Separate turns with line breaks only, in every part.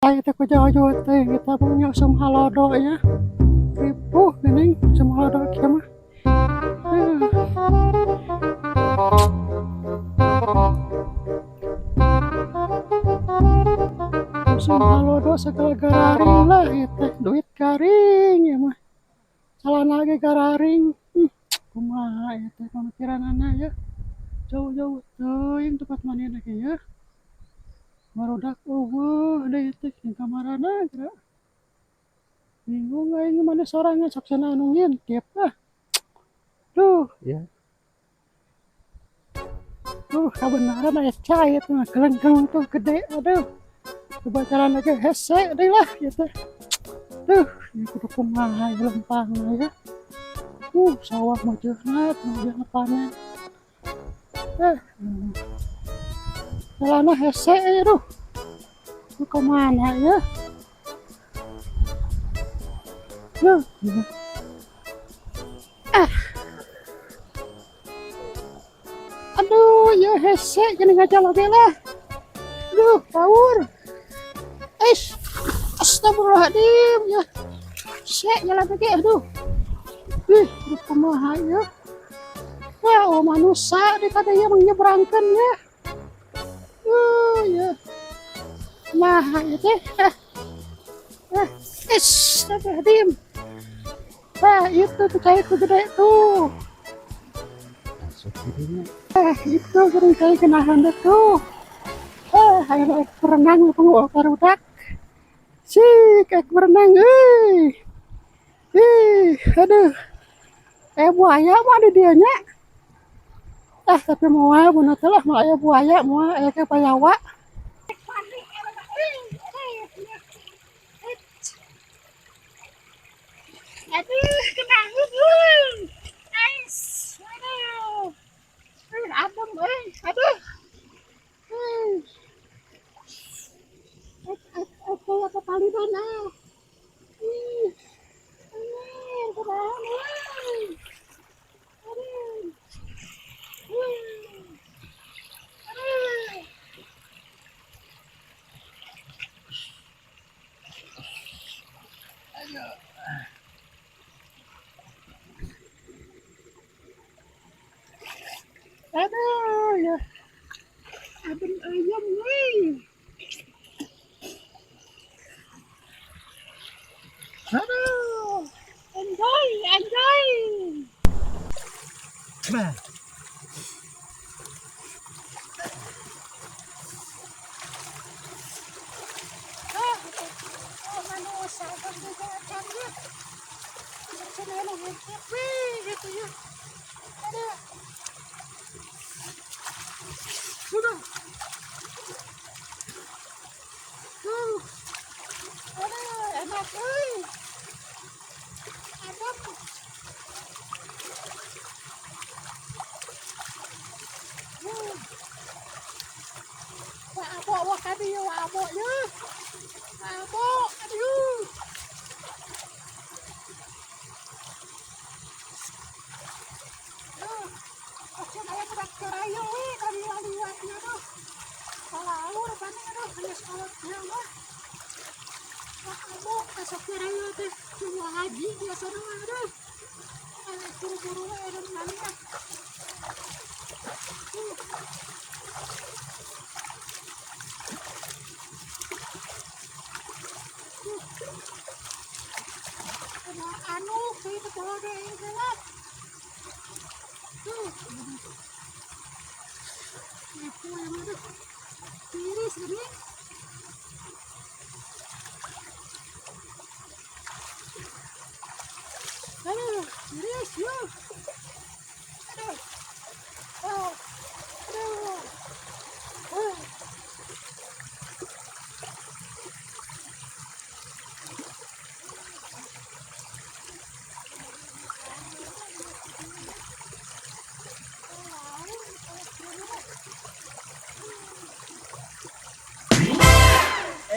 Kita ke Jawa teh kita punya sem halodo ya. Ribu gening sem halodo kieu mah. Sem halodo segala gararing lah eta duit garing ya mah. Calana ge gararing. Kumaha eta pamikiranana ya. Jauh-jauh teuing tempat manehna ge ya. Barudak eueuh deui teh di kamarana geura. Bingung aing mana sorangan sok cenah anu ngintip ah. Duh, ya. Kebenaran aya cait mah kelenggeng tuh gede aduh. Kebacaran aja hese deui lah gitu. Duh, ya kudu kumaha lempang ya. Sawah mah jeunat, mah panen. Celana hese aduh. Ku kemana ya? Duh. Aduh, ya hese gini ngajar lagi lah. Aduh, power. Astagfirullahaladzim ya. Hese jalan lagi, aduh. Kumaha ya. Wah, manusia dikatanya menyeberangkan ya. Ya. Nah, itu astagfirullahaladzim. Wah, itu tuh cair tuh gede tuh. Itu sering kali kenahan tuh. Ayo berenang pengu barudak. Kayak berenang, aduh. Buaya mah ada dianya. Tapi mau bener lah mau aya buaya mau aya ke payawa. Aduh, kenangan. Aduh. Adem aduh. Aku apa kali dona. Aduh ya. Adem ayam nih. Aduh. Enjoy. Nah. Manusia kan juga canggih. Senang gitu ya. Ada. Sudah. Ada enak Adem. Wah tadi ya aboknya. Abok, aduh. Aku nanya berat kerayu dari liwatnya tuh. Kalau rupanya aduh hanya sekolahnya mah. Abok kasih kerayu teh cuma haji biasanya aduh. Buru-buru ada mana. Anu itu kalau ada yang gelap tuh aku yang ada tiris ini aduh tiris yuk aduh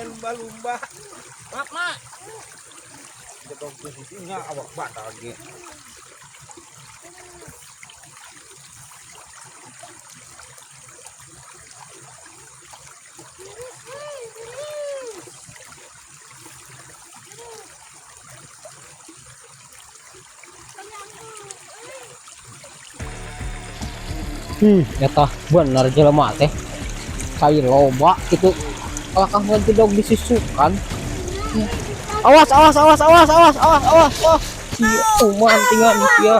lumba-lumba. Maaf, Mak. Jebong ke sisi enggak awak batal lagi. Eta bener jelema teh kai loba gitu kalakah ngedog disisukan. Awas awas awas awas awas awas awas awas si uman tinggal ya